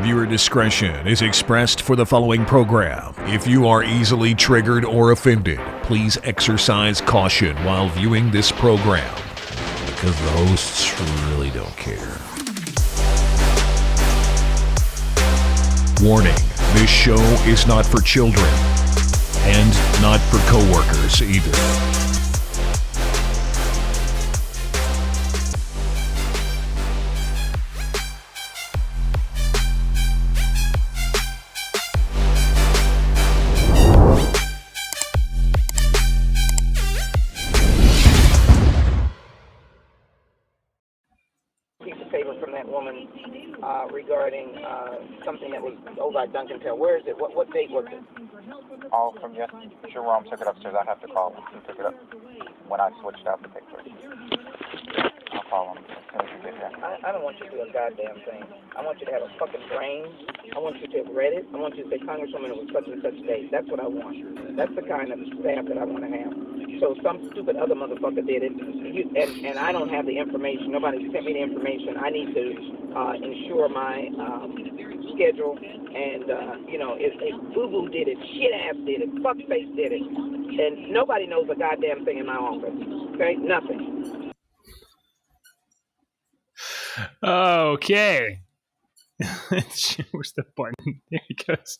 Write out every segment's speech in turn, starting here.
Viewer discretion is expressed for the following program. If you are easily triggered or offended, please exercise caution while viewing this program, because the hosts really don't care. Warning, this show is not for children, and not for coworkers either. Regarding something that was over at Duncan Tail. Where is it? What date was it? Oh, from yesterday. Jerome took it upstairs. I have to call him. He took it up when I switched out the papers. I'll call him as soon as you get here. I don't want you to do a goddamn thing. I want you to have a fucking brain. I want you to have read it. I want you to say, Congresswoman, it was such and such date. That's what I want. That's the kind of staff that I want to have. So some stupid other motherfucker did it, and I don't have the information. Nobody sent me the information. I need to ensure my schedule, and if boo-boo did it, shit-ass did it, fuckface did it, and nobody knows a goddamn thing in my office, okay? Nothing. Okay. Where's the button? There he goes.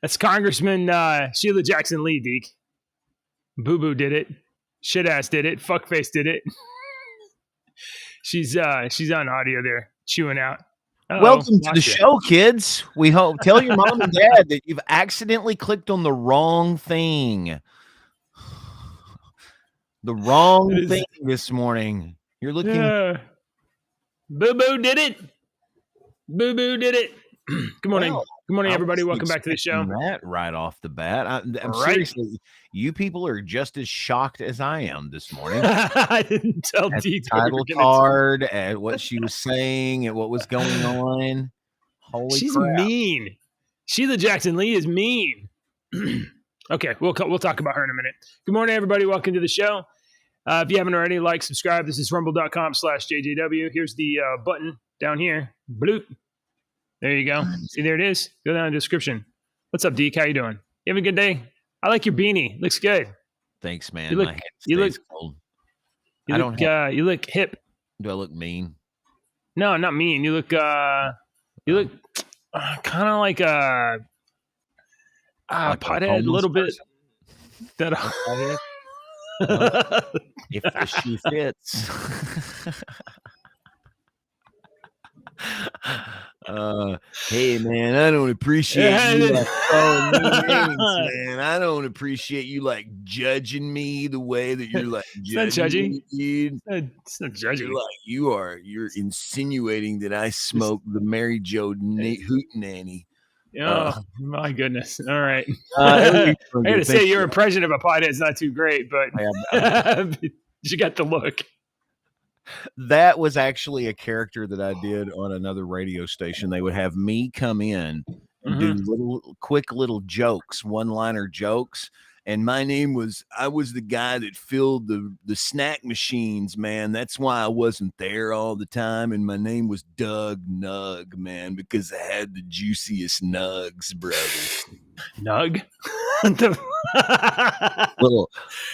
That's Congressman Sheila Jackson Lee, Deke. Boo-boo did it. Shit-ass did it. Fuckface did it. She's on audio there, chewing out. Welcome to the show, kids. We hope. Tell your mom and dad that you've accidentally clicked on the wrong thing. The wrong thing this morning. You're looking. Boo-boo did it. Boo-boo did it. Good morning. Well, good morning, everybody. Welcome back to the show. That right off the bat. I'm seriously, you people are just as shocked as I am this morning. I didn't tell Dee title card at what she was saying and what was going on. Holy She's crap. mean. Sheila Jackson Lee is mean. Okay, we'll talk about her in a minute. Good morning, everybody. Welcome to the show. If you haven't already, like, subscribe. This is rumble.com/JJW. Here's the button down here. Bloop. There you go. See, there it is. Go down in the description. What's up, Deke? How you doing? You having a good day? I like your beanie. Looks good. Thanks, man. You look cold. You look hip. Do I look mean? No, not mean. You look kind of like a pothead, a little bit. That if the shoe fits. Hey man, I don't appreciate you like calling me names, man. I don't appreciate you like judging me the way that you're like judging me, dude. It's not judging. You're insinuating that I smoke the Mary Jo Hootenanny. Oh my goodness! All right, I gotta say your impression of a pothead is not too great, but you got the look. That was actually a character that I did on another radio station. They would have me come in and do quick little jokes, one-liner jokes. And my name I was the guy that filled the snack machines, man. That's why I wasn't there all the time. And my name was Doug Nug, man, because I had the juiciest nugs, brother. Nug?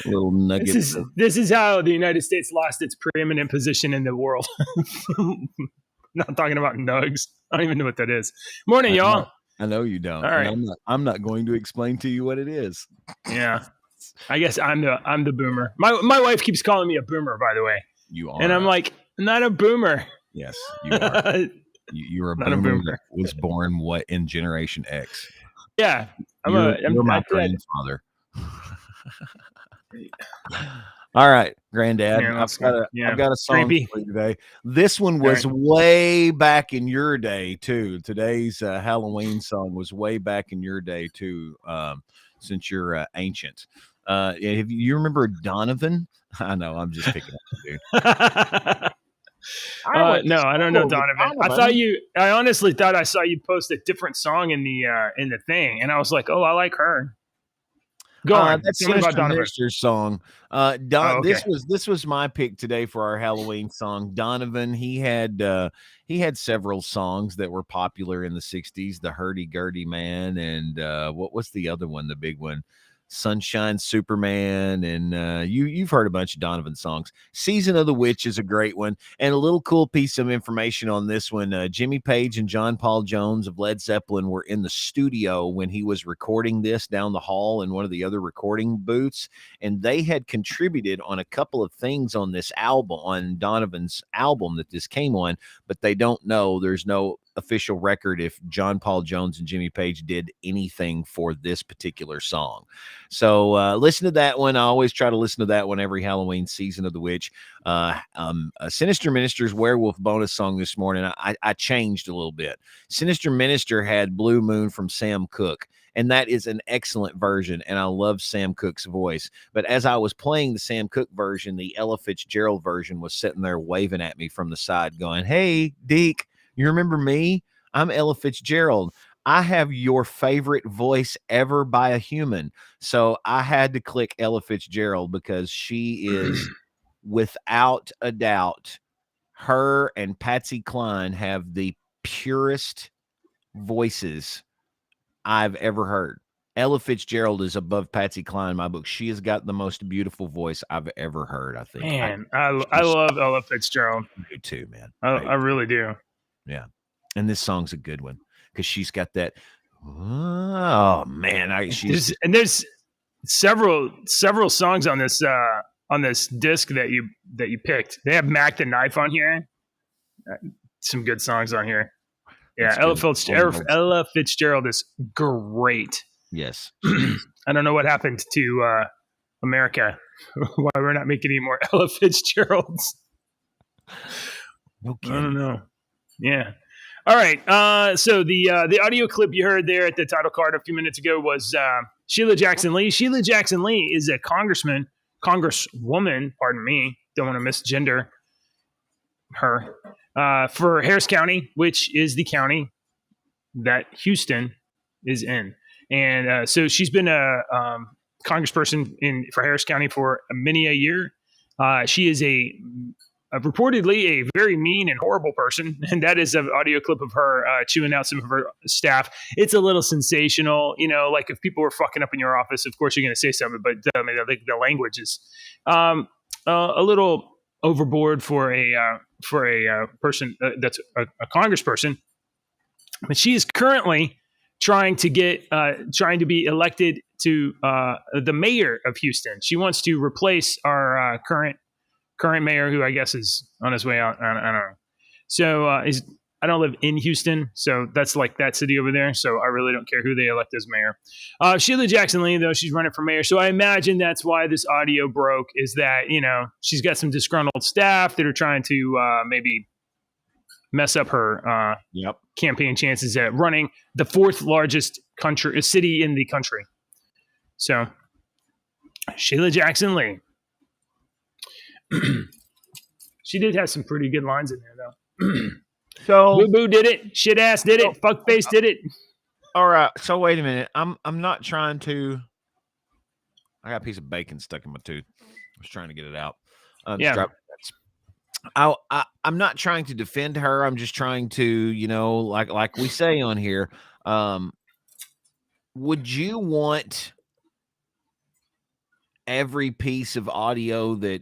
little nugget. This is how the United States lost its preeminent position in the world. Not talking about nugs. I don't even know what that is. Morning, y'all. I know you don't. All right. I'm not going to explain to you what it is. Yeah. I guess I'm the boomer. My wife keeps calling me a boomer, by the way. You are. And I'm like, not a boomer. Yes, you are. You're a boomer that was born in Generation X. Yeah. You're my grandfather. All right, Granddad. I've got a song for you today. This one was way back in your day too. Today's Halloween song was way back in your day too. Since you're ancient, if you remember Donovan, I know I'm just picking up, dude. No, I don't know Donovan. I honestly thought I saw you post a different song in the thing, and I was like, oh, I like her. Go on. That's Tell me about Sinister Donovan. Minister's song. Oh, okay. This was my pick today for our Halloween song. Donovan, he had several songs that were popular in the 60s, the Hurdy-Gurdy Man, and what was the other one, the big one? Sunshine Superman, and you've heard a bunch of Donovan songs. Season of the Witch is a great one, and a little cool piece of information on this one. Jimmy Page and John Paul Jones of Led Zeppelin were in the studio when he was recording this down the hall in one of the other recording booths, and they had contributed on a couple of things on this album, on Donovan's album that this came on, but they don't know. There's no official record if John Paul Jones and Jimmy Page did anything for this particular song. So listen to that one. I always try to listen to that one every Halloween. Season of the Witch. A Sinister Minister's Werewolf bonus song this morning. I changed a little bit. Sinister Minister had Blue Moon from Sam Cooke, and that is an excellent version, and I love Sam Cooke's voice. But as I was playing the Sam Cooke version, the Ella Fitzgerald version was sitting there waving at me from the side going, "Hey, Deke, you remember me? I'm Ella Fitzgerald. I have your favorite voice ever by a human." So I had to click Ella Fitzgerald because she is, without a doubt, her and Patsy Cline have the purest voices I've ever heard. Ella Fitzgerald is above Patsy Cline in my book. She has got the most beautiful voice I've ever heard, I think. Man, I love Ella Fitzgerald. I do too, man. I really do. Yeah. And this song's a good one because she's got that. Oh man, there's several songs on this disc that you picked. They have Mac the Knife on here. Some good songs on here. Yeah, Ella Fitzgerald is great. Yes. I don't know what happened to America. Why we're not making any more Ella Fitzgeralds. No kidding. I don't know. Yeah. All right. So the audio clip you heard there at the title card a few minutes ago was Sheila Jackson Lee. Sheila Jackson Lee is a congresswoman, pardon me. Don't want to misgender her, for Harris County, which is the county that Houston is in. And so she's been a congressperson for Harris County for many a year. She is reportedly a very mean and horrible person, and that is an audio clip of her chewing out some of her staff. It's a little sensational, like if people were fucking up in your office, of course you're going to say something, but the language is a little overboard for a person that's a congressperson. But she is currently trying to be elected to the mayor of Houston. She wants to replace our current mayor, who I guess is on his way out. I don't know. So I don't live in Houston, so that's like that city over there. So I really don't care who they elect as mayor. Sheila Jackson Lee, though, she's running for mayor. So I imagine that's why this audio broke, is that, she's got some disgruntled staff that are trying to maybe mess up her campaign chances at running the fourth largest city in the country. So Sheila Jackson Lee. She did have some pretty good lines in there, though. So Boo Boo did it. Shit ass did it. Fuckface did it. All right. So wait a minute. I'm not trying to. I got a piece of bacon stuck in my tooth. I was trying to get it out. Yeah. I'm not trying to defend her. I'm just trying to, like we say on here. Would you want every piece of audio that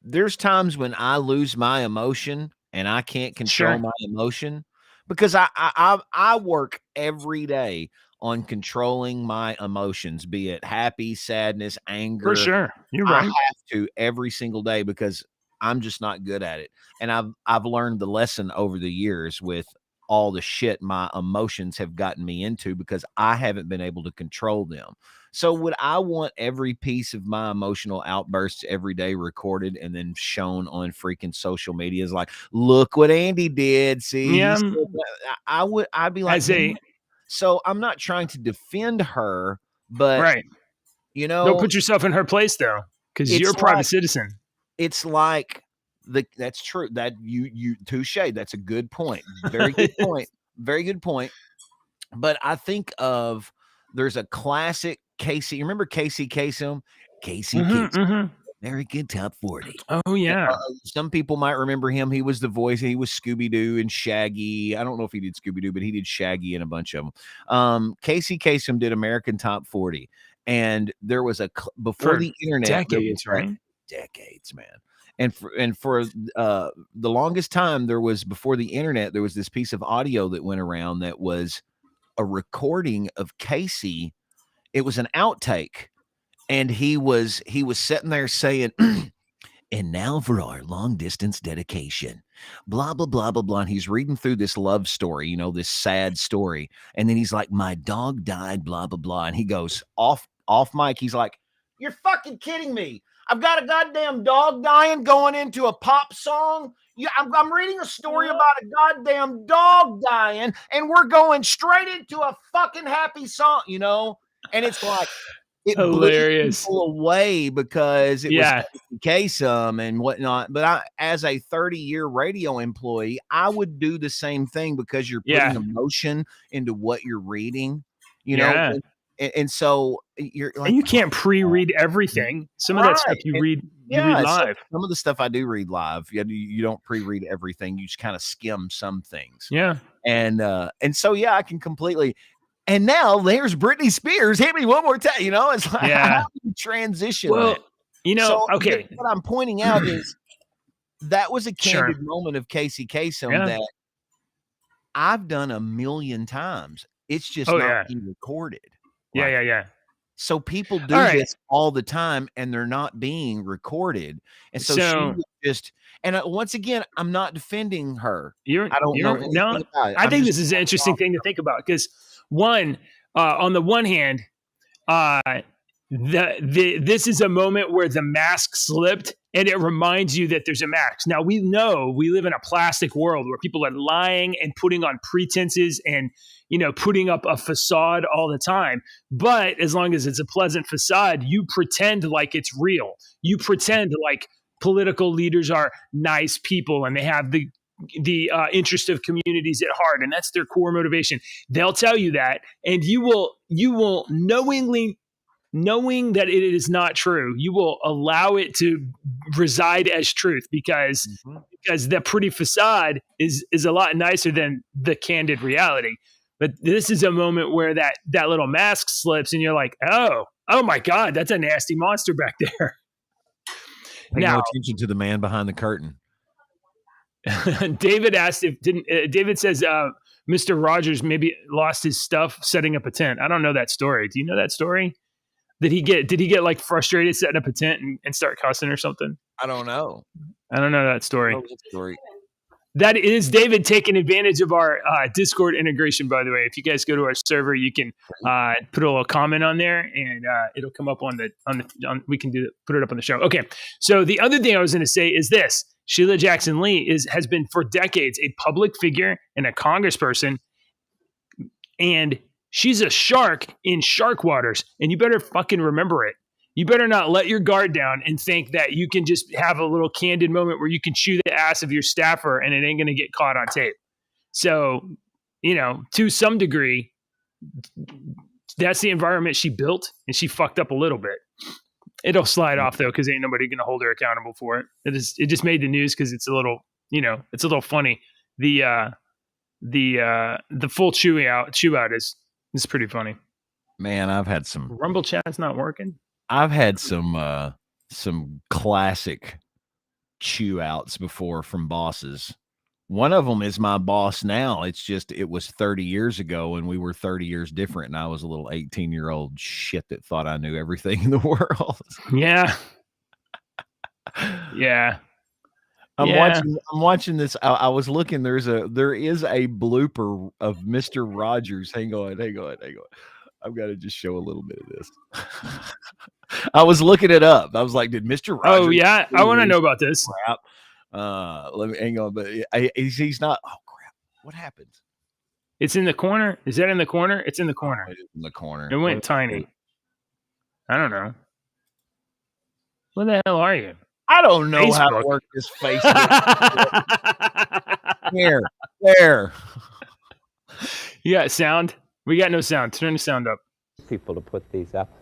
there's times when I lose my emotion and I can't control my emotion, because I work every day on controlling my emotions, be it happy, sadness, anger. For sure. You're right. I have to every single day because I'm just not good at it. And I've learned the lesson over the years with all the shit my emotions have gotten me into because I haven't been able to control them. So would I want every piece of my emotional outbursts every day recorded and then shown on freaking social media as like, look what Andy did. See, yeah. I'd be like, so I'm not trying to defend her, but right. Don't put yourself in her place though, because you're a private citizen. It's like that's true. That you touche. That's a good point. Very good point. Very good point. But I think there's a classic Casey. You remember Casey Kasem? Casey Mhm, Kasem, mhm. American Top 40. Oh yeah. Some people might remember him. He was the voice. He was Scooby Doo and Shaggy. I don't know if he did Scooby Doo, but he did Shaggy and a bunch of them. Casey Kasem did American Top 40, and there was before For the internet, decades, right? Decades, man. And for the longest time, before the internet, there was this piece of audio that went around that was a recording of Casey. It was an outtake, and he was sitting there saying, and now for our long distance dedication, blah blah blah blah blah. And he's reading through this love story, this sad story, and then he's like, my dog died, blah blah blah, and he goes off mic. He's like, you're fucking kidding me. I've got a goddamn dog dying going into a pop song. Yeah, I'm reading a story about a goddamn dog dying, and we're going straight into a fucking happy song, And it's like, it hilarious. blew people away because it was Kasem and whatnot. But as a 30-year radio employee, I would do the same thing because you're putting emotion into what you're reading, And so you're like, and you can't pre-read everything. Some of that stuff you read live. Some of the stuff I do read live. You don't pre-read everything. You just kind of skim some things. Yeah. And so I can completely. And now there's Britney Spears. Hit me one more time. It's like how do you transition? Well, that? Okay. What I'm pointing out is that was a candid moment of Casey Kasem that I've done a million times. It's just not being recorded. Yeah. So people do this all the time, and they're not being recorded. And so she was just. And once again, I'm not defending her. I don't know. No, I think this is an interesting thing to think about because on the one hand, this is a moment where the mask slipped, and it reminds you that there's a mask. Now we know we live in a plastic world where people are lying and putting on pretenses and putting up a facade all the time. But as long as it's a pleasant facade, you pretend like it's real. You pretend like political leaders are nice people and they have the interest of communities at heart, and that's their core motivation. They'll tell you that, and you will knowing that it is not true, you will allow it to reside as truth because the pretty facade is a lot nicer than the candid reality. But this is a moment where that little mask slips, and you're like, oh my God, that's a nasty monster back there. Pay no attention to the man behind the curtain. David asked David says Mr. Rogers maybe lost his stuff setting up a tent. I don't know that story. Do you know that story? Did he get like frustrated setting up a tent and start cussing or something? I don't know. I don't know that story. That is David taking advantage of our Discord integration, by the way. If you guys go to our server, you can put a little comment on there, and it'll come up we can put it up on the show. Okay. So the other thing I was going to say is this: Sheila Jackson Lee has been for decades a public figure and a congressperson, and she's a shark in shark waters, and you better fucking remember it. You better not let your guard down and think that you can just have a little candid moment where you can chew the ass of your staffer and it ain't going to get caught on tape. So, to some degree, that's the environment she built, and she fucked up a little bit. It'll slide off though, because ain't nobody going to hold her accountable for it. It just made the news because it's a little, it's a little funny. The full chew out is pretty funny. Man, I've had some Rumble chat's not working. I've had some classic chew outs before from bosses. One of them is my boss now. It's just, it was 30 years ago and we were 30 years different. And I was a little 18-year-old shit that thought I knew everything in the world. Yeah. Yeah. I'm watching this. I was looking, there is a blooper of Mr. Rogers. Hang on. I've got to just show a little bit of this. I was looking it up. I was like, did Mr. Rogers? Oh yeah. I want to know about this. Crap. Let me hang on, but he's not. Oh crap! What happened? It's in the corner. Is that in the corner? It's in the corner. It is in the corner. It went tiny. I don't know. Where the hell are you? I don't know how to work this Facebook. There. You got sound? We got no sound. Turn the sound up. People to put these up.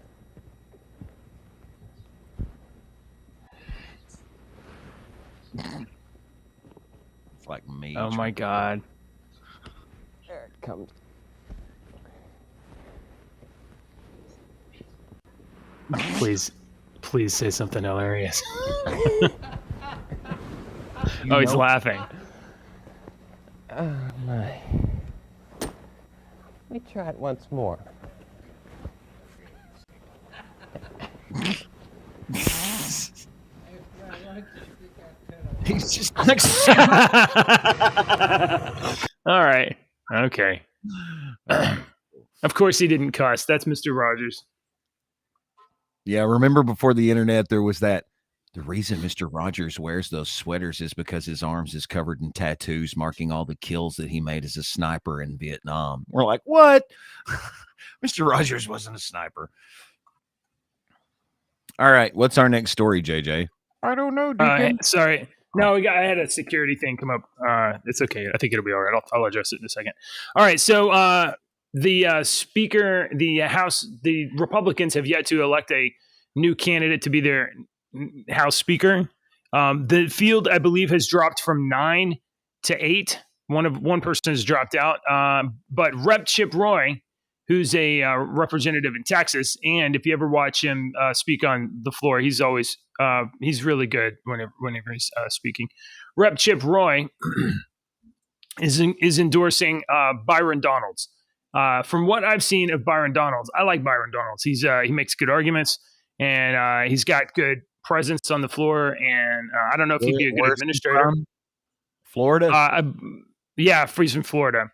It's like me. Oh my God. There it comes. Please say something hilarious. You Oh, he's know- laughing. Oh my. Let me try it once more. He's just All right. Okay. Of course he didn't cuss. That's Mr. Rogers. Yeah, remember before the internet, there was that. The reason Mr. Rogers wears those sweaters is because his arms is covered in tattoos marking all the kills that he made as a sniper in Vietnam. We're like, what? Mr. Rogers wasn't a sniper. All right, what's our next story, JJ? I don't know, Deacon. Sorry. No, I had a security thing come up. It's okay. I think it'll be all right. I'll address it in a second. All right. So the Speaker, the House, the Republicans have yet to elect a new candidate to be their House Speaker. The field, I believe, has dropped from 9 to 8. One person has dropped out. But Rep. Chip Roy, who's a representative in Texas, and if you ever watch him speak on the floor, he's always he's really good whenever he's speaking. Rep. Chip Roy is endorsing Byron Donalds. From what I've seen of Byron Donalds, I like Byron Donalds. He makes good arguments, and he's got good presence on the floor. And I don't know if he'd be a good administrator. Florida? Yeah, he's from Florida.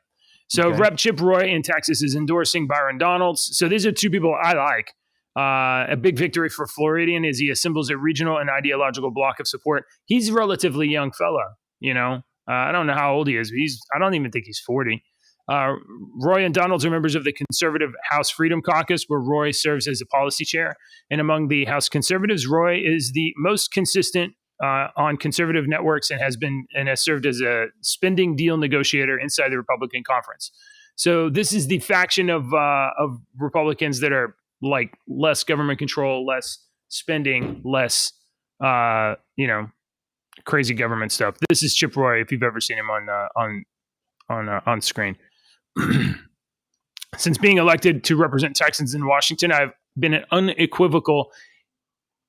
So Okay. Rep. Chip Roy in Texas is endorsing Byron Donalds. So these are two people I like. A big victory for Floridian as he assembles a regional and ideological block of support. He's a relatively young fella, you know. I don't know how old he is. I don't even think he's 40. Roy and Donalds are members of the conservative House Freedom Caucus, where Roy serves as a policy chair. And among the House conservatives, Roy is the most consistent on conservative networks and has served as a spending deal negotiator inside the Republican conference. So this is the faction of Republicans that are like less government control, less spending, less crazy government stuff. This is Chip Roy, if you've ever seen him on screen. Since being elected to represent Texans in Washington, I've been unequivocal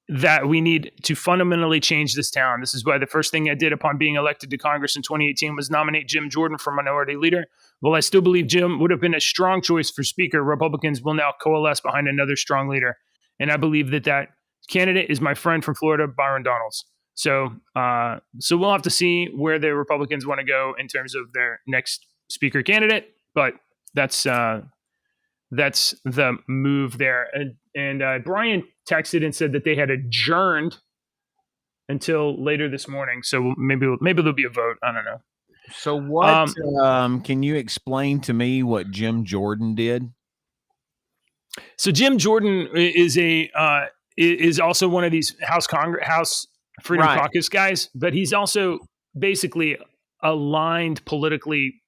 that we need to fundamentally change this town. This is why the first thing I did upon being elected to Congress in 2018 was nominate Jim Jordan for minority leader. While I still believe Jim would have been a strong choice for speaker, Republicans will now coalesce behind another strong leader. And I believe that candidate is my friend from Florida, Byron Donalds. So we'll have to see where the Republicans want to go in terms of their next speaker candidate. But that's the move there. And Brian texted and said that they had adjourned until later this morning. So maybe there'll be a vote. I don't know. So what? Can you explain to me what Jim Jordan did? So Jim Jordan is also one of these House Freedom Right. Caucus guys, but he's also basically aligned politically.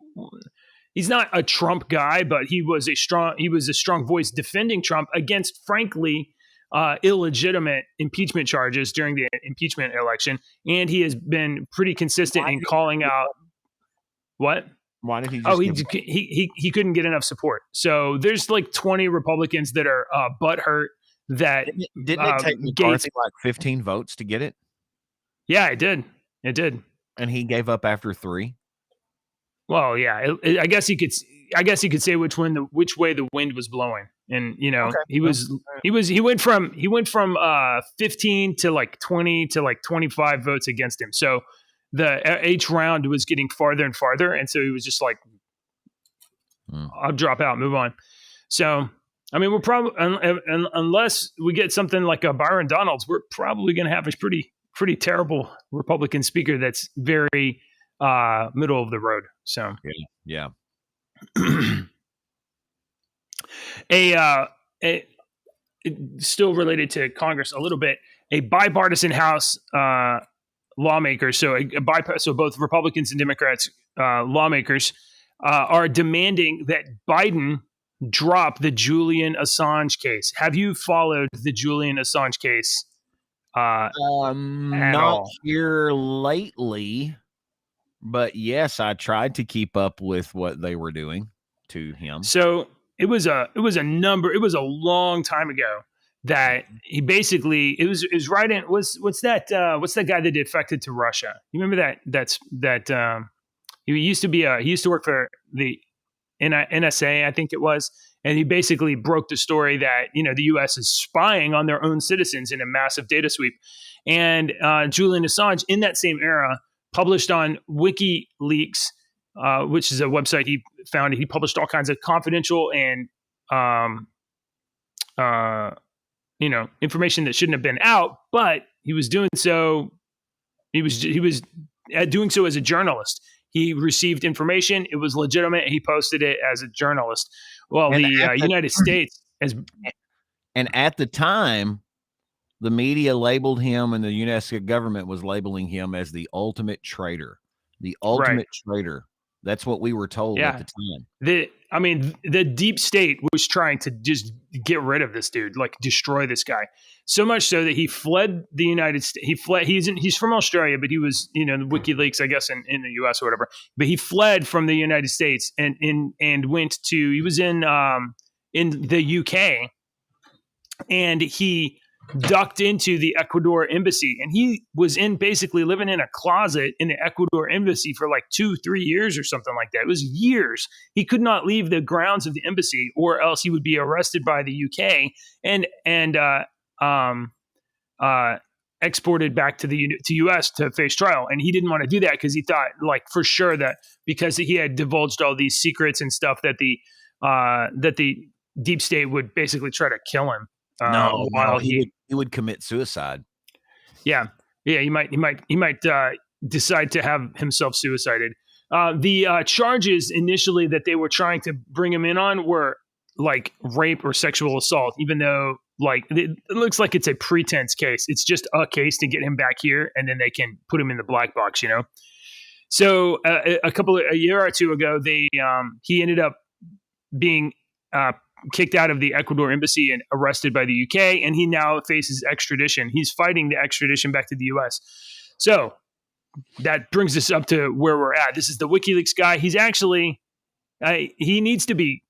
He's not a Trump guy, but he was a strong voice defending Trump against, frankly, illegitimate impeachment charges during the impeachment election, and he has been pretty consistent in calling out. What? Why did he? Oh, he couldn't get enough support. So there's like 20 Republicans that are butthurt that didn't it take McCarthy like 15 votes to get it? Yeah, it did. It did. And he gave up after 3. Well, yeah. I guess he could say which way the wind was blowing, and he went from 15 to like 20 to like 25 votes against him. So each round was getting farther and farther, and so he was just like, I'll drop out, move on. So, I mean, we're probably unless we get something like a Byron Donalds, we're probably going to have a pretty terrible Republican speaker that's very middle of the road. So, yeah. Still related to Congress a little bit, a bipartisan House lawmakers, so both Republicans and Democrats lawmakers are demanding that Biden drop the Julian Assange case. Have you followed the Julian Assange case At Not all. here lately, but yes, I tried to keep up with what they were doing to him. So it was a long time ago that he basically it was right in what's that guy that defected to Russia? You remember that he used to work for the NSA, I think it was, and he basically broke the story that the U.S. is spying on their own citizens in a massive data sweep. And Julian Assange, in that same era, published on WikiLeaks, which is a website he founded. He published all kinds of confidential and information that shouldn't have been out, but he was doing so. He was doing so as a journalist. He received information; it was legitimate. And he posted it as a journalist. Well, And the United States has, And at the time, the media labeled him, and the U.S. government was labeling him as the ultimate traitor. The ultimate traitor. That's what we were told at the time. The deep state was trying to just get rid of this dude, like destroy this guy. So much so that he fled the United States. He fled. He's from Australia, but he was, the WikiLeaks, I guess, in the U.S. or whatever. But he fled from the United States and went to. He was in the U.K. and he ducked into the Ecuador embassy, and he was basically living in a closet in the Ecuador embassy for like 2-3 years or something like that. It was years. He could not leave the grounds of the embassy, or else he would be arrested by the UK and exported back to the US to face trial. And he didn't want to do that because he thought, like, for sure that because he had divulged all these secrets and stuff that the deep state would basically try to kill him. He would commit suicide. Yeah, he might decide to have himself suicided. The charges initially that they were trying to bring him in on were like rape or sexual assault, even though it looks like it's a pretense case. It's just a case to get him back here, and then they can put him in the black box. So a year or two ago, he ended up being kicked out of the Ecuador embassy and arrested by the UK, and he now faces extradition. He's fighting the extradition back to the US. So that brings us up to where we're at. This is the WikiLeaks guy. He's actually he needs to be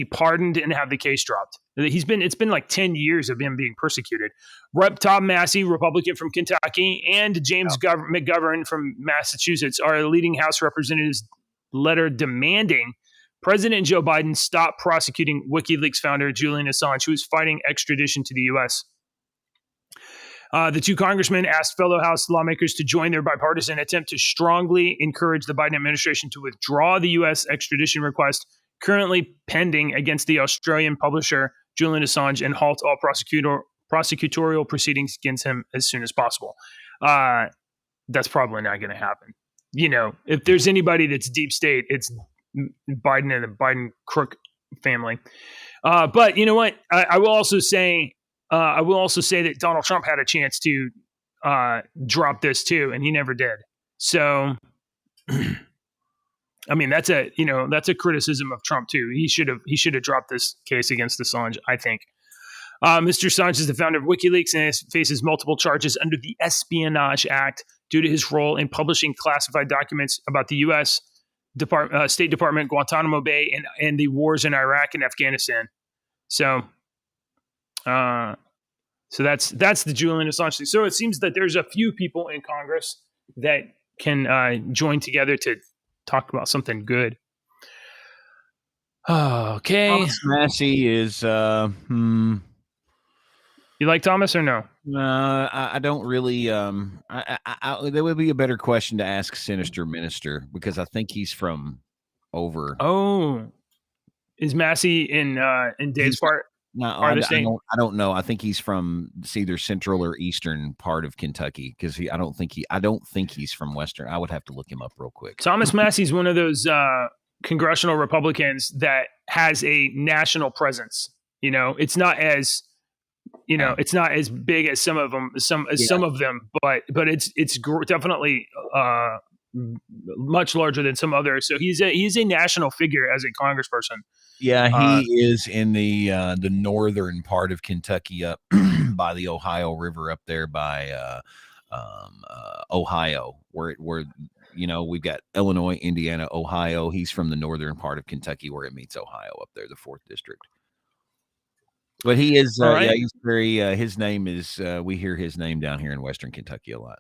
pardoned and have the case dropped. It's been like 10 years of him being persecuted. Rep. Tom Massey, Republican from Kentucky, and James McGovern from Massachusetts are leading House Representatives letter demanding President Joe Biden stopped prosecuting WikiLeaks founder Julian Assange, who is fighting extradition to the U.S. The two congressmen asked fellow House lawmakers to join their bipartisan attempt to strongly encourage the Biden administration to withdraw the U.S. extradition request currently pending against the Australian publisher Julian Assange and halt all prosecutorial proceedings against him as soon as possible. That's probably not going to happen. If there's anybody that's deep state, it's Biden and the Biden crook family. But you know what? I will also say that Donald Trump had a chance to drop this too, and he never did. So, that's a criticism of Trump too. He should have dropped this case against Assange, I think. Mr. Assange is the founder of WikiLeaks and faces multiple charges under the Espionage Act due to his role in publishing classified documents about the U.S. State Department, Guantanamo Bay, and the wars in Iraq and Afghanistan. So that's the Julian Assange thing. So it seems that there's a few people in Congress that can join together to talk about something good. Okay. Thomas Massey is You like Thomas or no? I don't really. There would be a better question to ask Sinister Minister, because I think he's from over. Oh, is Massey in Dave's part? No, I don't know. I think he's from either central or eastern part of Kentucky, because I don't think he's from western. I would have to look him up real quick. Thomas Massey's one of those congressional Republicans that has a national presence. It's not as it's not as big as some of them, some of them, but it's definitely much larger than some others. So he's a national figure as a congressperson. Yeah, he is in the northern part of Kentucky, up by the Ohio River, up there by Ohio, where we've got Illinois, Indiana, Ohio. He's from the northern part of Kentucky where it meets Ohio, up there, the 4th district. But he is, he's very. His name is. We hear his name down here in Western Kentucky a lot.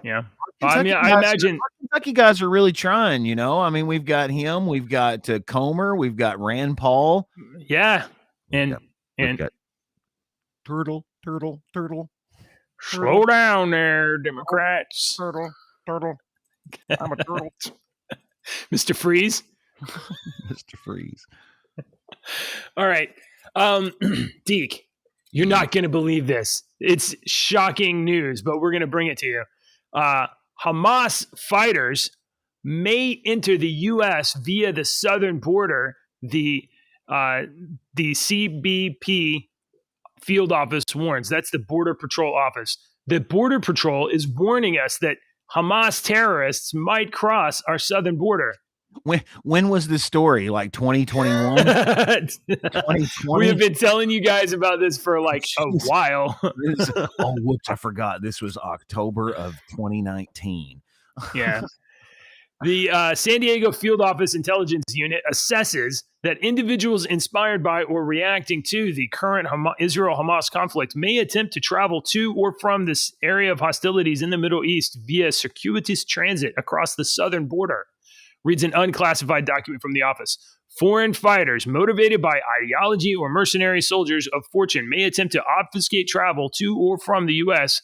Yeah, I imagine Kentucky guys are really trying. I mean, we've got him, we've got Comer, we've got Rand Paul. Yeah, and got turtle. Slow down there, Democrats. Turtle. I'm a turtle. Mr. Freeze. Mr. Freeze. All right. Deke, you're not going to believe this. It's shocking news, but we're going to bring it to you. Hamas fighters may enter the U.S. via the southern border. The CBP field office warns. That's the Border Patrol office. The Border Patrol is warning us that Hamas terrorists might cross our southern border. When was this story? Like 2021? 2020? We have been telling you guys about this for like a while. Whoops, I forgot. This was October of 2019. Yeah. The San Diego Field Office Intelligence Unit assesses that individuals inspired by or reacting to the current Israel-Hamas conflict may attempt to travel to or from this area of hostilities in the Middle East via circuitous transit across the southern border, reads an unclassified document from the office. Foreign fighters motivated by ideology or mercenary soldiers of fortune may attempt to obfuscate travel to or from the U.S.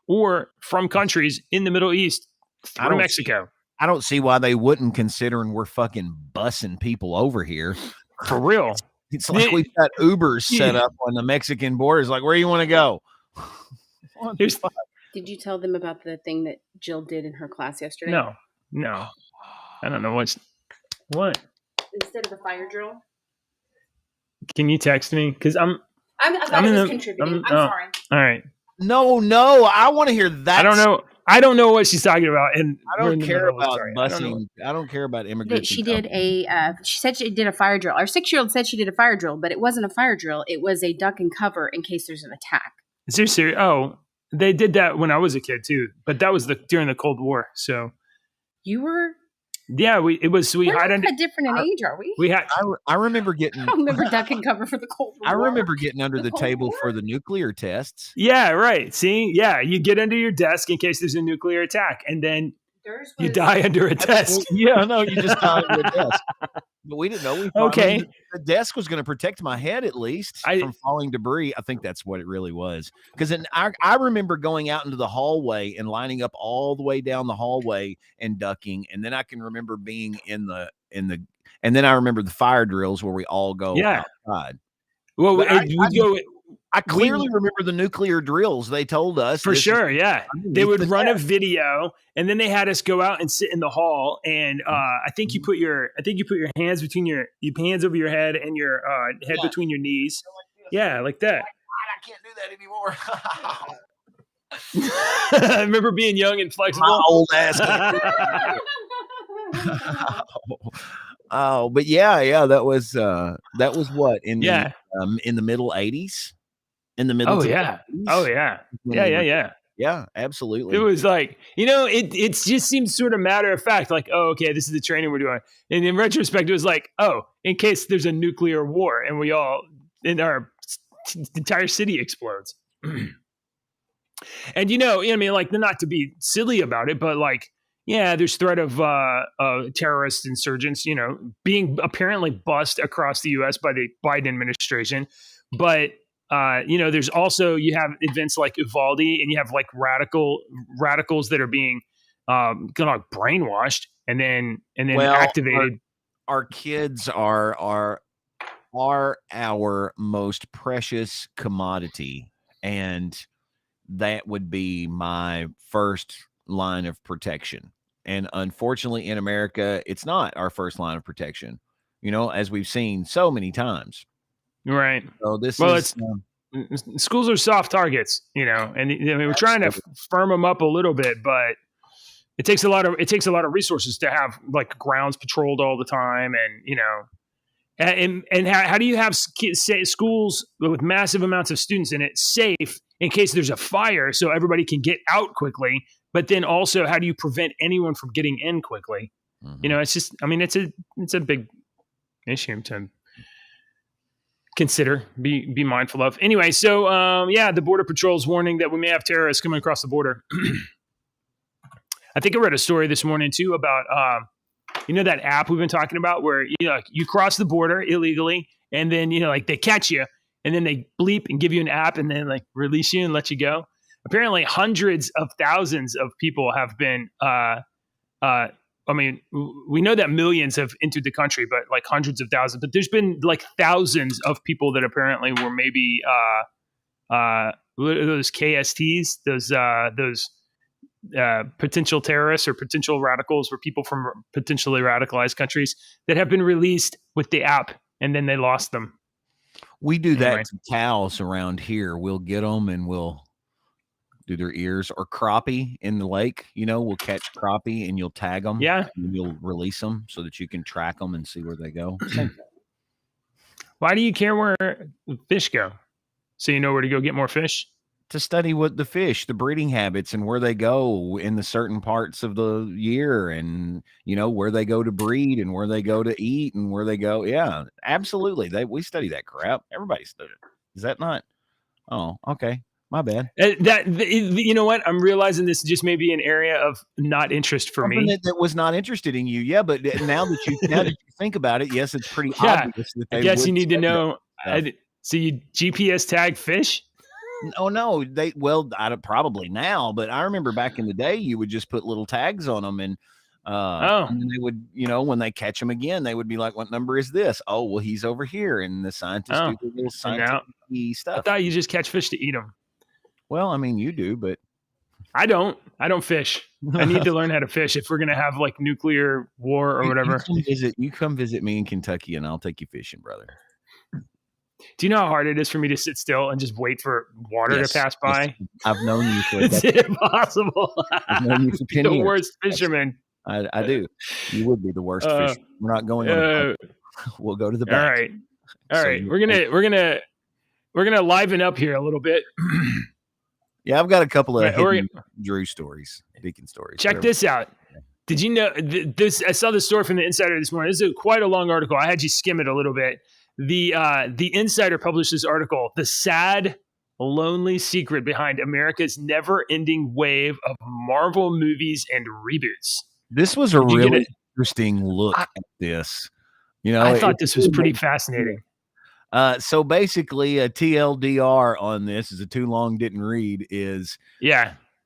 or from countries in the Middle East through Mexico. I don't see why they wouldn't, considering we're fucking bussing people over here. For real. It's like we've got Ubers set up on the Mexican border. It's like, where do you want to go? Did you tell them about the thing that Jill did in her class yesterday? No. I don't know what. Instead of the fire drill? Can you text me? Because I'm contributing. I'm sorry. All right. No, I want to hear that. I don't know what she's talking about, and I don't care about busing. I don't care about immigrants. She said she did a fire drill. Our 6-year-old said she did a fire drill, but it wasn't a fire drill. It was a duck and cover in case there's an attack. Is there serious? Oh, they did that when I was a kid too, but that was during the Cold War. So you were. Yeah, we We're not that different in age, are we? I remember getting. I don't remember duck and cover for the Cold War. I remember getting under the table for the nuclear tests. Yeah, right. See, yeah, you get under your desk in case there's a nuclear attack, and then you die under a test. Yeah, no, you just die under a desk. But we didn't know. Okay, the desk was going to protect my head at least from falling debris. I think that's what it really was. Because I remember going out into the hallway and lining up all the way down the hallway and ducking, and then I can remember being in the, and then I remember the fire drills where we all go outside. Well, I clearly remember the nuclear drills. They told us for sure. Yeah, they would run a video, and then they had us go out and sit in the hall. And I think you put your hands between your hands over your head and your head between your knees. Yeah, like that. I can't do that anymore. I remember being young and flexible. My old ass. But yeah, that was what in the middle 80s. In the middle. Oh yeah. 80s? Yeah, absolutely. It was like, it just seems sort of matter of fact, like, oh, okay, this is the training we're doing. And in retrospect, it was like, oh, in case there's a nuclear war and our entire city explodes. And like, not to be silly about it, but like, yeah, there's threat of terrorist insurgents, being apparently bust across the U.S. by the Biden administration. But there's also, you have events like Uvalde, and you have like radicals that are being kind of like brainwashed and then activated. Our kids are our most precious commodity, and that would be my first line of protection. And unfortunately, in America, it's not our first line of protection. As we've seen so many times. Right. So schools are soft targets, and we're trying to firm them up a little bit, but it takes a lot of resources to have like grounds patrolled all the time, and and how do you have schools with massive amounts of students in it safe in case there's a fire so everybody can get out quickly, but then also how do you prevent anyone from getting in quickly? Mhm. It's just, I mean, it's a big issue to consider, be mindful of. Anyway, so the Border Patrol's warning that we may have terrorists coming across the border. I think I read a story this morning too about that app we've been talking about where you cross the border illegally and then they catch you and then they bleep and give you an app and then like release you and let you go. Apparently hundreds of thousands of people have been I mean, we know that millions have entered the country, but like hundreds of thousands. But there's been like thousands of people that apparently were maybe those KSTs, those potential terrorists or potential radicals, or people from potentially radicalized countries that have been released with the app, and then they lost them. We do that to cows around here. We'll get them and we'll do their ears, or crappie in the lake. We'll catch crappie and you'll tag them. Yeah. And you'll release them so that you can track them and see where they go. Why do you care where fish go? So you know where to go get more fish? To study what the fish, the breeding habits, and where they go in the certain parts of the year, and where they go to breed and where they go to eat and where they go. Yeah, absolutely. We study that crap. Everybody studied it. Is that not? Oh, okay. My bad. You know what? I'm realizing this just may be an area of not interest for me. That was not interested in you. Yeah, but now that you think about it, yes, it's pretty obvious that they I guess you need to know. So you GPS tag fish? Oh no, I probably now, but I remember back in the day, you would just put little tags on them, and and they would, when they catch them again, they would be like, "What number is this?" Oh, well, he's over here, and the scientists do the little scientific stuff. I thought you just catch fish to eat them. Well, I mean, you do, but I don't fish. I need to learn how to fish if we're gonna have like nuclear war or whatever. You come visit me in Kentucky, and I'll take you fishing, brother. Do you know how hard it is for me to sit still and just wait for water to pass by? I've known you for it's impossible. I've known you for 10 the years. Worst fisherman. I do. You would be the worst fisherman. We're not going on. We'll go to the back. All right. We're gonna liven up here a little bit. Yeah, I've got a couple of Drew stories, Deacon stories. Check this out. Did you know this? I saw this story from the Insider this morning. This is quite a long article. I had you skim it a little bit. The Insider published this article, "The Sad, Lonely Secret Behind America's Never-Ending Wave of Marvel Movies and Reboots." This was a really interesting look at this. I thought this was pretty fascinating. So basically, a TLDR on this is a too long didn't read is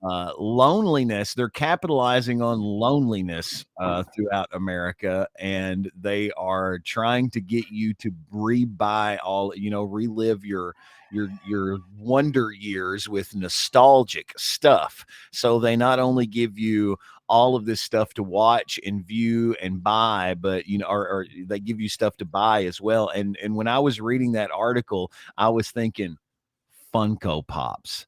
loneliness. They're capitalizing on loneliness throughout America, and they are trying to get you to relive your wonder years with nostalgic stuff. So they not only give you all of this stuff to watch and view and buy, but or they give you stuff to buy as well. And when I was reading that article, I was thinking Funko Pops.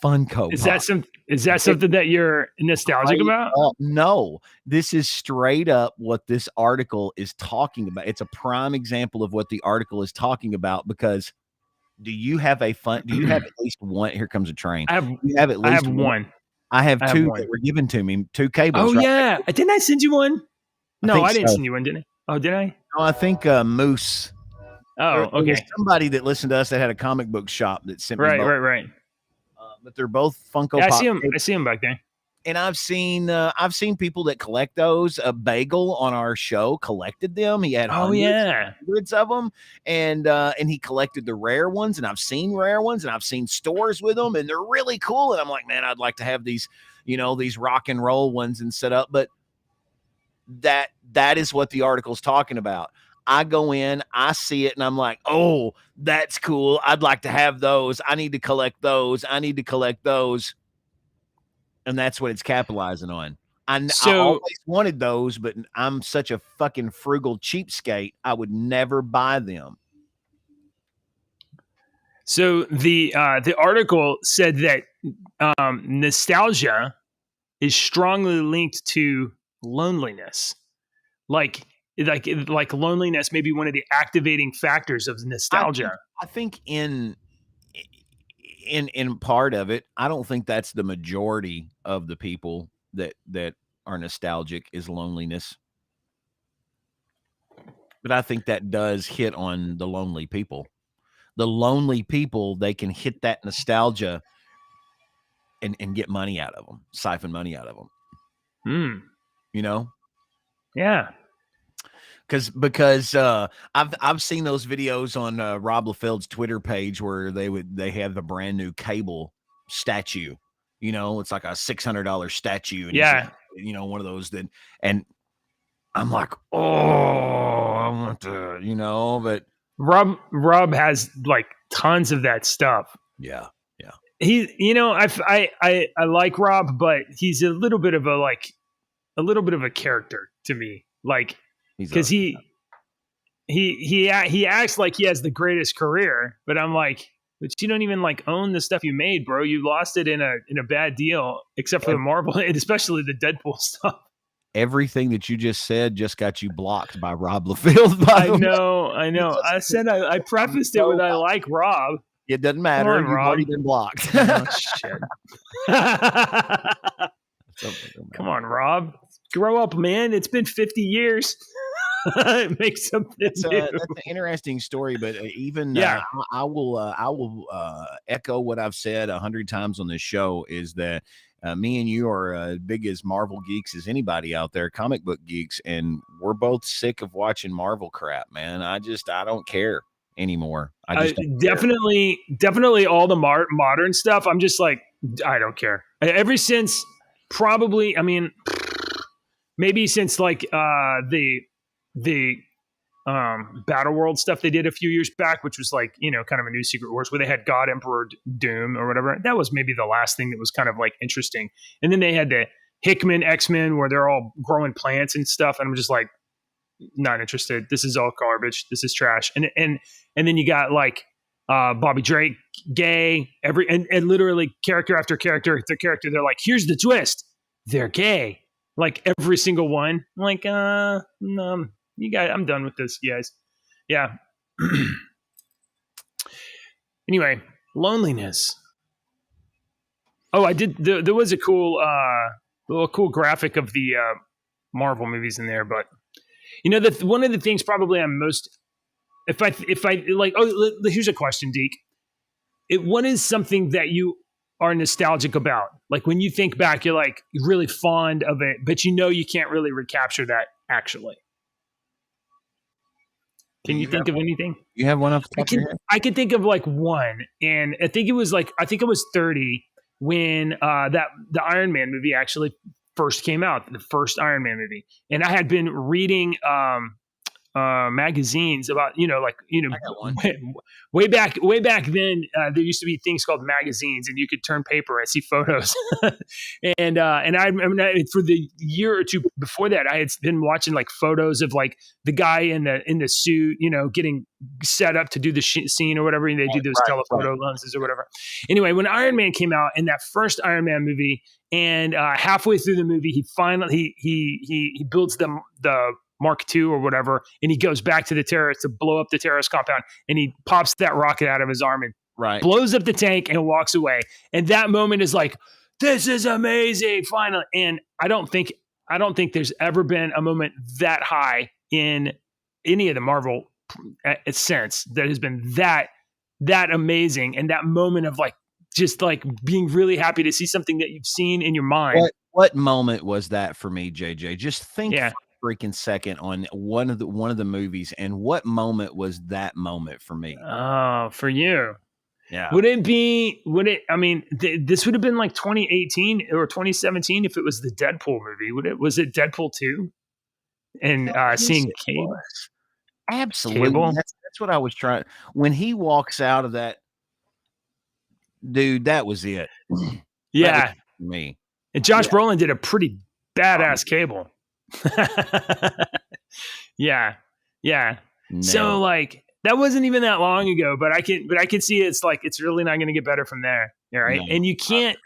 Is that something that you're nostalgic about? No, this is straight up what this article is talking about. It's a prime example of what the article is talking about, because do you have at least one? Here comes a train. I have one. I have two that were given to me, 2 cables. Oh, yeah. Didn't I send you one? No, I didn't send you one, didn't I? Oh, did I? No, I think Moose. Oh, okay. There was somebody that listened to us that had a comic book shop that sent me both. Right. But they're both Funko Pop. I see them back there. And I've seen people that collect those. Bagel on our show collected them. He had hundreds of them, and he collected the rare ones. And I've seen rare ones, and I've seen stores with them, and they're really cool. And I'm like, man, I'd like to have these, these rock and roll ones and set up. But that is what the article's talking about. I go in, I see it, and I'm like, oh, that's cool. I'd like to have those. I need to collect those. And that's what it's capitalizing on. I always wanted those, but I'm such a fucking frugal cheapskate, I would never buy them. So the article said that nostalgia is strongly linked to loneliness. Like loneliness may be one of the activating factors of nostalgia. I think in part of it, I don't think that's the majority of the people that are nostalgic is loneliness. But I think that does hit on the lonely people. The lonely people, they can hit that nostalgia and get money out of them, siphon money out of them. You know? Yeah. Because I've seen those videos on Rob Liefeld's Twitter page where they have the brand new Cable statue. You know, it's like a $600 statue. And you know, one of those that, and I'm like, oh, I want to, you know, but Rob has like tons of that stuff. Yeah. He, you know, I like Rob, but he's a little bit of a character to me. Like, because he acts like he has the greatest career, but I'm like, but you don't even like own the stuff you made, bro. You lost it in a bad deal, except for the Marvel, and especially the Deadpool stuff. Everything that you just said just got you blocked by Rob Liefeld. I know. I said I prefaced it with I like Rob. It doesn't matter. On, You've already been blocked. Oh, shit. Come on, Rob. Grow up, man. It's been 50 years. Make something new. That's an interesting story, but even I will echo what I've said 100 times on this show is that me and you are big as Marvel geeks as anybody out there, comic book geeks, and we're both sick of watching Marvel crap, man. I don't care anymore. I just definitely all the modern stuff. I'm just like, I don't care. Ever since probably, I mean, maybe since like the Battle World stuff they did a few years back, which was like, you know, kind of a new Secret Wars where they had God Emperor Doom or whatever. That was maybe the last thing that was kind of like interesting. And then they had the Hickman X-Men where they're all growing plants and stuff. And I'm just like, not interested. This is all garbage. This is trash. And then you got like Bobby Drake, gay, and literally character after character, they're like, here's the twist. They're gay. Like every single one. I'm like, no, you guys, I'm done with this, guys. Yeah. Anyway, loneliness. Oh, I did. There was a cool graphic of the Marvel movies in there, but you know, one of the things probably I'm most, if I like, oh, here's a question, Deke. What is something that you are nostalgic about? Like when you think back, you're like really fond of it, but you know you can't really recapture that actually. Can you think of anything? You have one off the top of your head? I can think of like one, and I think it was 30 when the Iron Man movie actually first came out, the first Iron Man movie, and I had been reading magazines about, you know, like, you know, way back then, there used to be things called magazines, and you could turn paper and see photos. and I for the year or two before that, I had been watching like photos of like the guy in the suit, you know, getting set up to do the scene or whatever, and they do those telephoto lenses or whatever. Anyway, when Iron Man came out in that first Iron Man movie, and halfway through the movie, he finally he builds the Mark II or whatever, and he goes back to the terrorists to blow up the terrorist compound, and he pops that rocket out of his arm and blows up the tank and walks away. And that moment is like, this is amazing, finally. And I don't think there's ever been a moment that high in any of the Marvel since that has been that amazing, and that moment of like just like being really happy to see something that you've seen in your mind. What moment was that for me, JJ? Just think freaking second on one of the movies, and what moment was that moment for me? Oh, for you. Yeah. I mean, this would have been like 2018 or 2017 if it was the Deadpool movie. Was it Deadpool 2? And seeing Cable? Absolutely. Cable? That's what I was trying. When he walks out of that, dude, that was it. Yeah. Was me. And Josh Brolin did a pretty badass Cable. Yeah. No. So like that wasn't even that long ago, but I can see it's like it's really not going to get better from there. All right. No. And you can't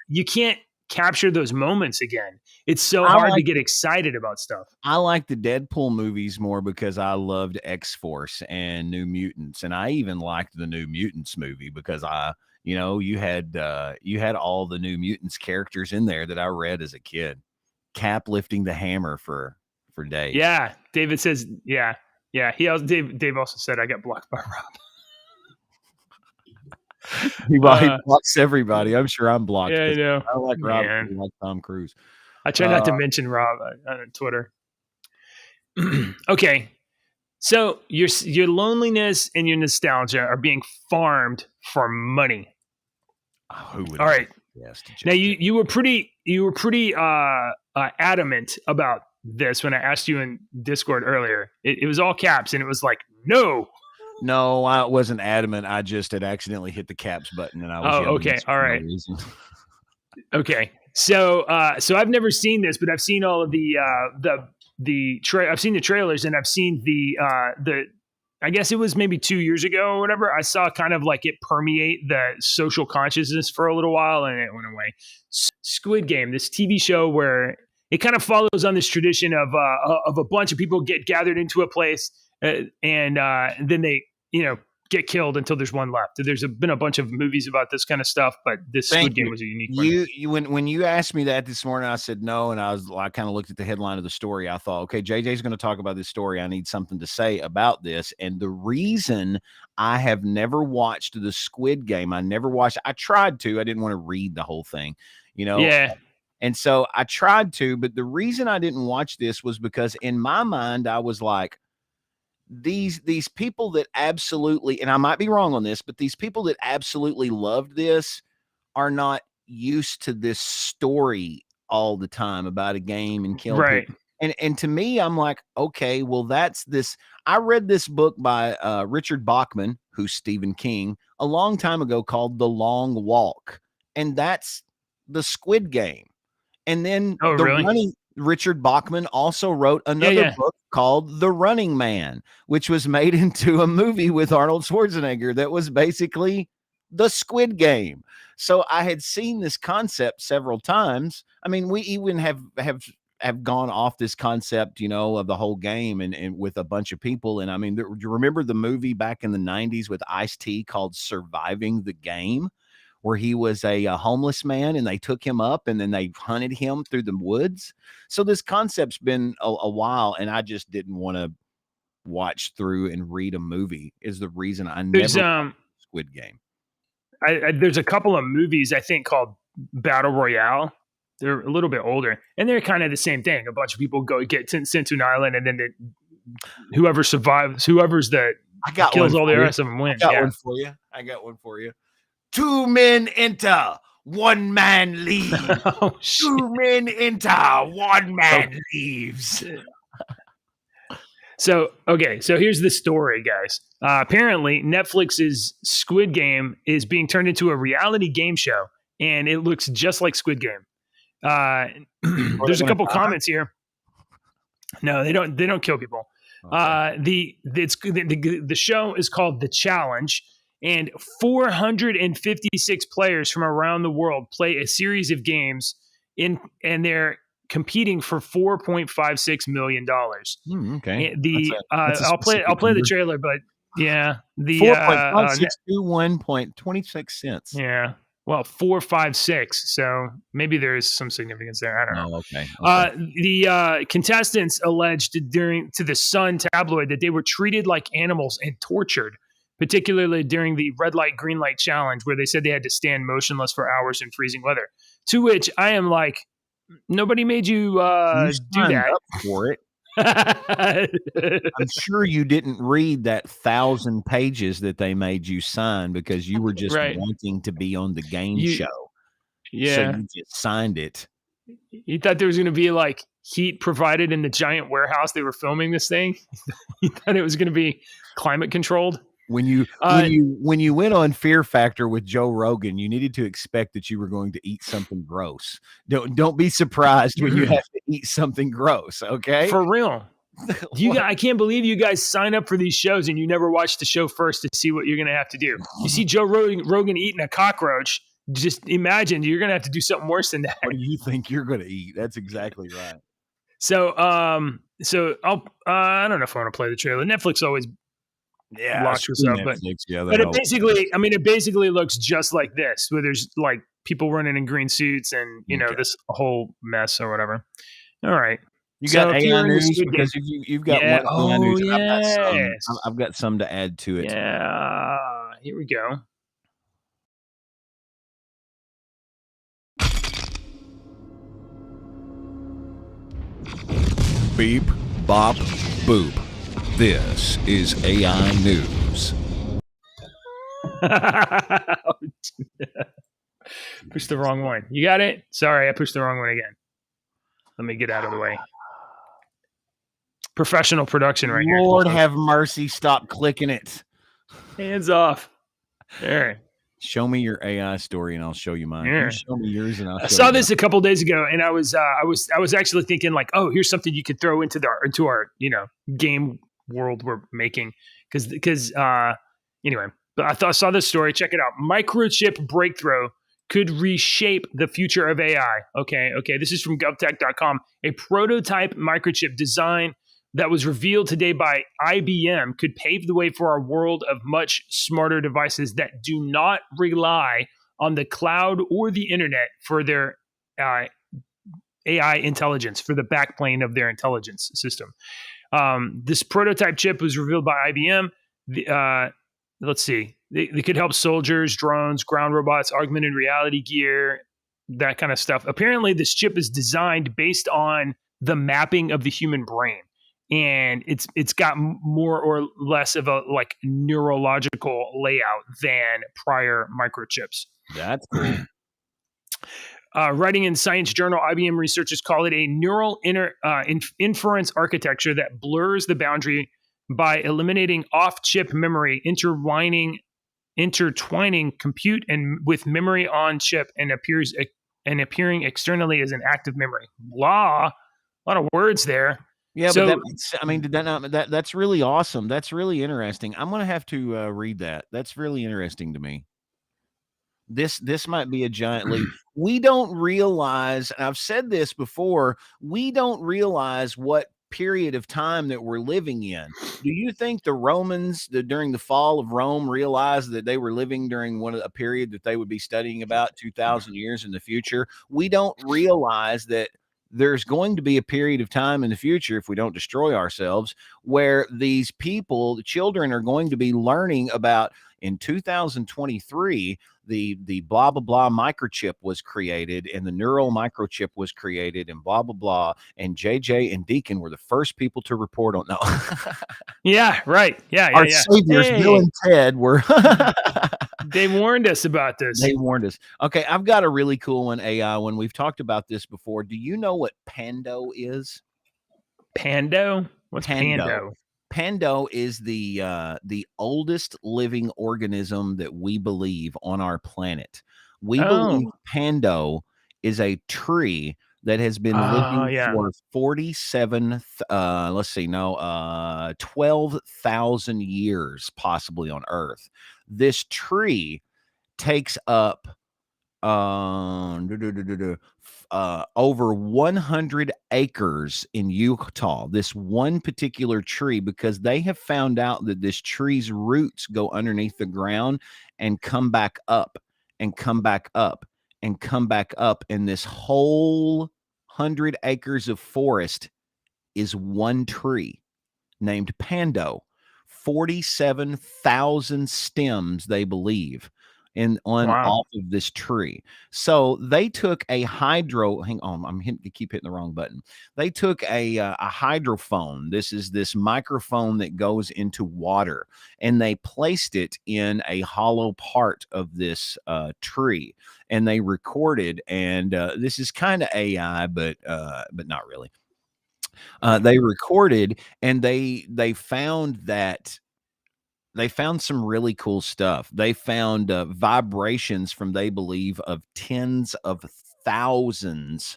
capture those moments again. It's so hard to get excited about stuff. I like the Deadpool movies more because I loved X-Force and New Mutants, and I even liked the New Mutants movie because you had all the New Mutants characters in there that I read as a kid. Cap lifting the hammer for days. Yeah, David says, yeah. Dave also said I got blocked by Rob. He blocks everybody. I'm sure I'm blocked. Yeah, I know. I like Rob. I like Tom Cruise. I try not to mention Rob on Twitter. Okay, so your loneliness and your nostalgia are being farmed for money. All right. Now you were pretty adamant about this when I asked you in Discord earlier. It was all caps, and it was like, no. No, I wasn't adamant. I just had accidentally hit the caps button, and I was. Oh, okay, all right. Okay, so I've never seen this, but I've seen all of I've seen the trailers, and I've seen the I guess it was maybe 2 years ago or whatever. I saw kind of like it permeate the social consciousness for a little while, and it went away. Squid Game, this TV show where it kind of follows on this tradition of a bunch of people get gathered into a place, and then they get killed until there's one left. There's been a bunch of movies about this kind of stuff, but this Squid Game was a unique one. When you asked me that this morning, I said no, and I kind of looked at the headline of the story. I thought, okay, JJ's going to talk about this story. I need something to say about this. And the reason I have never watched the Squid Game, I tried to. I didn't want to read the whole thing, Yeah. And so I tried to, but the reason I didn't watch this was because in my mind, I was like, these people that absolutely, and I might be wrong on this, but these people that absolutely loved this are not used to this story all the time about a game and killing people. And to me, I'm like, okay, well, that's this. I read this book by Richard Bachman, who's Stephen King, a long time ago called The Long Walk. And that's the Squid Game. And then Richard Bachman also wrote another book called The Running Man, which was made into a movie with Arnold Schwarzenegger that was basically the Squid Game. So I had seen this concept several times. I mean, we even have gone off this concept, of the whole game and with a bunch of people. And I mean, do you remember the movie back in the 90s with Ice-T called Surviving the Game, where he was a homeless man and they took him up and then they hunted him through the woods? So this concept's been a while, and I just didn't want to watch through and read a movie is the reason I never watched Squid Game. There's a couple of movies I think called Battle Royale. They're a little bit older, and they're kind of the same thing. A bunch of people get sent to an island, and then whoever survives, whoever's kills all the rest of them wins. I got one for you. 2 men enter, 1 man leaves. 2 men enter, 1 man leaves. So here's the story, guys. Apparently, Netflix's Squid Game is being turned into a reality game show, and it looks just like Squid Game. There's a couple comments here. No, they don't kill people. Okay. The show is called The Challenge. And 456 players from around the world play a series of games and they're competing for $4.56 million. Okay. I'll play the trailer, but yeah, the 4.5621.26 cents. Yeah. Well, 456. So maybe there is some significance there. I don't know. Oh, okay. The contestants alleged to the Sun tabloid that they were treated like animals and tortured, particularly during the red light, green light challenge, where they said they had to stand motionless for hours in freezing weather. To which I am like, nobody made you do that. Up for it. I'm sure you didn't read that 1,000 pages that they made you sign because you were just wanting to be on the game show. Yeah. So you just signed it. You thought there was going to be like heat provided in the giant warehouse they were filming this thing? You thought it was going to be climate controlled? When you went on Fear Factor with Joe Rogan, you needed to expect that you were going to eat something gross. Don't be surprised when you have to eat something gross. Okay, for real. I can't believe you guys sign up for these shows and you never watch the show first to see what you're going to have to do. You see Joe Rogan eating a cockroach, just imagine you're gonna have to do something worse than that. What do you think you're going to eat? That's exactly right. So I'll I don't know if I want to play the trailer. Netflix always locks us up, but it basically looks just like this, where there's like people running in green suits and this whole mess or whatever. All right. You got AI news because you've got one AI news. Yes. I've got some to add to it. Yeah. Here we go. Beep, bop, boop. This is AI News. Pushed the wrong one. You got it? Sorry, I pushed the wrong one again. Let me get out of the way. Professional production right here. Lord have mercy. Stop clicking it. Hands off. There. Show me your AI story and I'll show you mine. Yeah. You show me yours and I'll show you I saw mine. this a couple days ago, and I was actually thinking like, oh, here's something you could throw into our game world we're making because anyway. But I saw this story. Check it out. Microchip breakthrough could reshape the future of AI. Okay. This is from GovTech.com. A prototype microchip design that was revealed today by IBM could pave the way for a world of much smarter devices that do not rely on the cloud or the internet for their AI intelligence, for the backplane of their intelligence system. This prototype chip was revealed by IBM. Let's see. They could help soldiers, drones, ground robots, augmented reality gear, that kind of stuff. Apparently, this chip is designed based on the mapping of the human brain. And it's got more or less of a like neurological layout than prior microchips. That's cool. Writing in Science Journal, IBM researchers call it a neural inference architecture that blurs the boundary by eliminating off-chip memory, intertwining compute and with memory on chip, and appearing externally as an active memory. Blah, a lot of words there. Yeah, so, but that's really awesome. That's really interesting. I'm gonna have to read that. That's really interesting to me. This might be a giant leap. We don't realize, and I've said this before, we don't realize what period of time that we're living in. Do you think the Romans during the fall of Rome realized that they were living during a period that they would be studying about 2,000 years in the future? We don't realize that there's going to be a period of time in the future, if we don't destroy ourselves, where these people, the children, are going to be learning about, in 2023, the blah, blah, blah microchip was created, and the neural microchip was created, and blah, blah, blah. And JJ and Deacon were the first people to report on. No. Yeah, right. Yeah. Our saviors, Bill and Ted, were. They warned us about this. They warned us. Okay, I've got a really cool one, AI one. We've talked about this before. Do you know what Pando is? Pando? What's Pando? Pando is the oldest living organism that we believe on our planet. We believe Pando is a tree that has been living for 12,000 years, possibly on Earth. This tree takes up over 100 acres in Utah, this one particular tree, because they have found out that this tree's roots go underneath the ground and come back up and come back up and come back up. And this whole 100 acres of forest is one tree named Pando. 47,000 stems, they believe, off of this tree. So they took a hang on, keep hitting the wrong button. They took a hydrophone. This is this microphone that goes into water, and they placed it in a hollow part of this tree, and they recorded. And this is kind of AI, but not really. They recorded, and they found that. They found some really cool stuff. They found vibrations from, they believe, of tens of thousands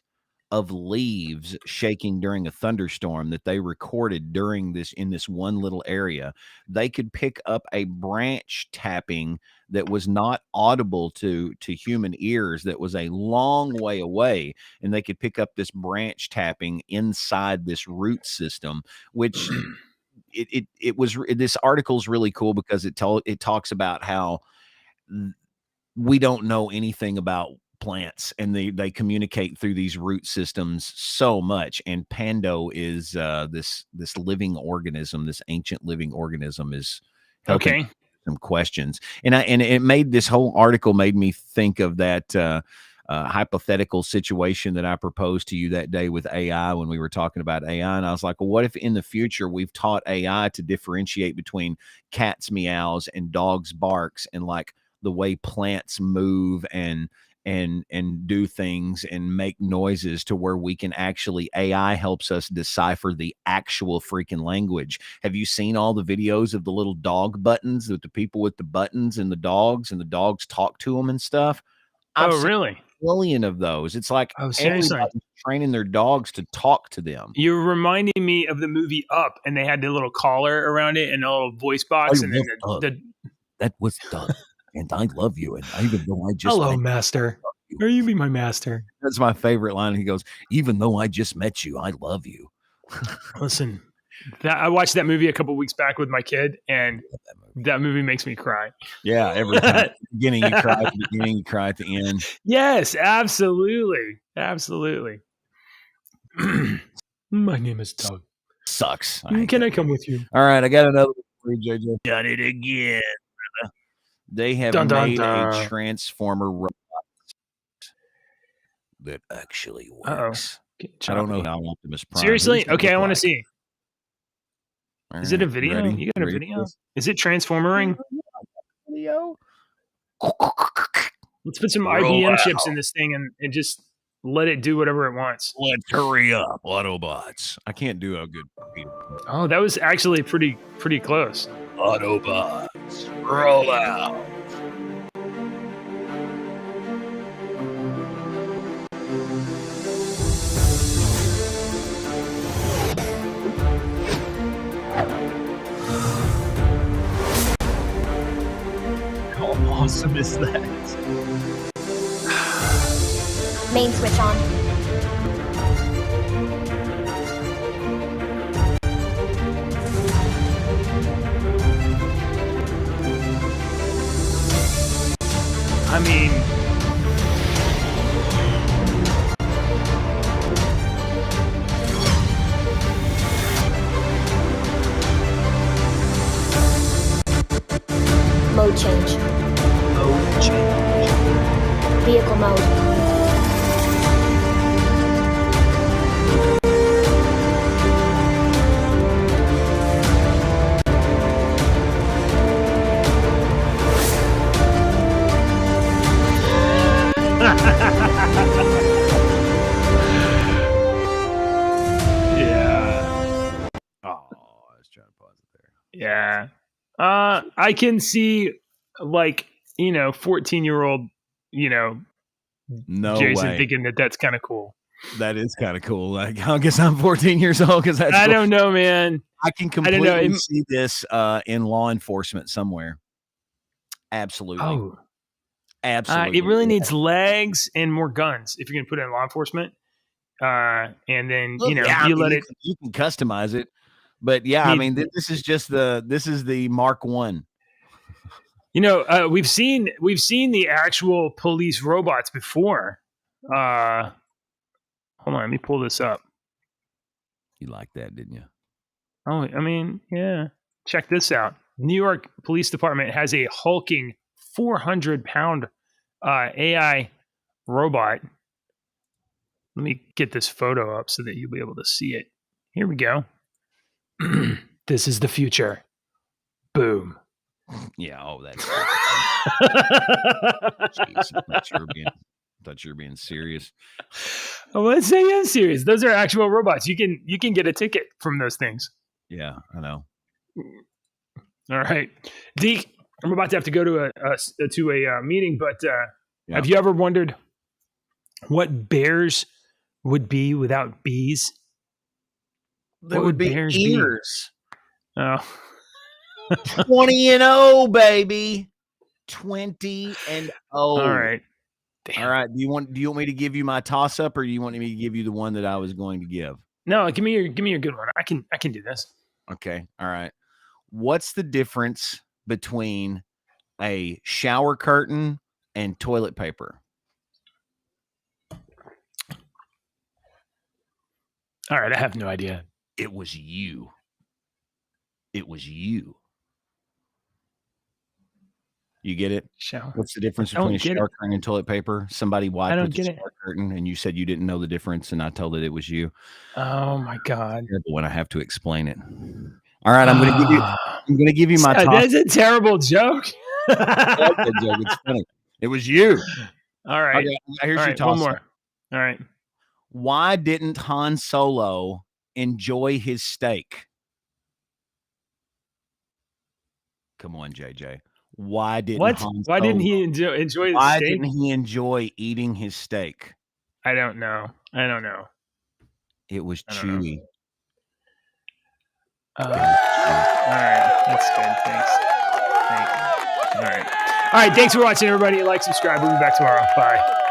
of leaves shaking during a thunderstorm that they recorded in this one little area. They could pick up a branch tapping that was not audible to human ears, that was a long way away, and they could pick up this branch tapping inside this root system, which this article is really cool because it talks about how we don't know anything about plants, and they communicate through these root systems so much. And Pando is this living organism, this ancient living organism, is helping some questions. And it made this whole article made me think of that hypothetical situation that I proposed to you that day with AI when we were talking about AI. And I was like, well, what if in the future we've taught AI to differentiate between cats meows and dogs barks, and like the way plants move and do things and make noises, to where we can actually, AI helps us decipher the actual freaking language. Have you seen all the videos of the little dog buttons, with the people with the buttons and the dogs talk to them and stuff? Really? Million of those. It's like seriously, everybody's training their dogs to talk to them. You're reminding me of the movie Up, and they had the little collar around it and a little voice box, and then that was Doug, and I love you, and even though I just hello, master. Or you be my master. That's my favorite line. He goes, even though I just met you, I love you. Listen, I watched that movie a couple weeks back with my kid, and that movie makes me cry. Yeah, every time. At the beginning you cry, at the beginning you cry at the end. Yes, absolutely. Absolutely. My name is Doug. Sucks. Can I come with you? All right, I got another one for you, JJ. Done it again. They have made a transformer robot that actually works. I don't know how Optimus Prime. Seriously? Okay, I want to see. Is it a video? Ready? You got a video? Is it transformering? Video. Let's put some IBM chips in this thing and just let it do whatever it wants. Let's hurry up, Autobots. I can't do a good. Oh, that was actually pretty close. Autobots, roll out. How awesome is that? Main switch on. I mean, Mode change. mode change. Vehicle mode. Yeah. Oh, I was trying to pause it there. Yeah. I can see, like, 14-year-old, No Jason way. thinking that that's kind of cool. That is kind of cool. Like, I guess I'm 14 years old because that's. I don't know, man. I can completely see this in law enforcement somewhere. Absolutely. Oh, absolutely. it really needs legs and more guns if you're going to put it in law enforcement. And then you let it. You can customize it, but yeah, I mean, this is just the Mark I. We've seen the actual police robots before. Hold on, let me pull this up. You like that, didn't you? Oh, I mean, yeah. Check this out. New York Police Department has a hulking 400-pound AI robot. Let me get this photo up so that you'll be able to see it. Here we go. This is the future. Boom. Yeah. Oh, that's. Jeez, I thought you were being serious. Oh, let's say I'm serious. Those are actual robots. You can get a ticket from those things. Yeah, I know. All right, Deke, I'm about to have to go to a meeting, but Yeah. have you ever wondered what bears would be without bees? There What would be bears be? ears. Oh, 20-0, baby. 20-0. all right. Damn. All right. Do you want me to give you my toss up, or do you want me to give you the one that I was going to give? No, give me your good one. I can do this. Okay. All right. What's the difference between a shower curtain and toilet paper? All right, I have no idea. It was you. It was you. You get it? Shower. What's the difference I don't between a get shower it. curtain and toilet paper? Somebody I wiped don't with the get it. shower curtain, and you said you didn't know the difference, and I told it it was you. Oh my god! Terrible when I have to explain it. All right, I'm going to give you my top. That's a terrible joke. I like that joke. It's funny. It was you. All right. Okay, here's All your right, toss. one more. All right. Why didn't Han Solo enjoy his steak? Come on, JJ. Why didn't What? Han Why didn't Solo- he enjoy the Why steak? didn't he enjoy eating his steak? I don't know. It was I don't know. chewy. All right. That's good. Thanks. All right. Thanks for watching, everybody. Like, subscribe. We'll be back tomorrow. Bye.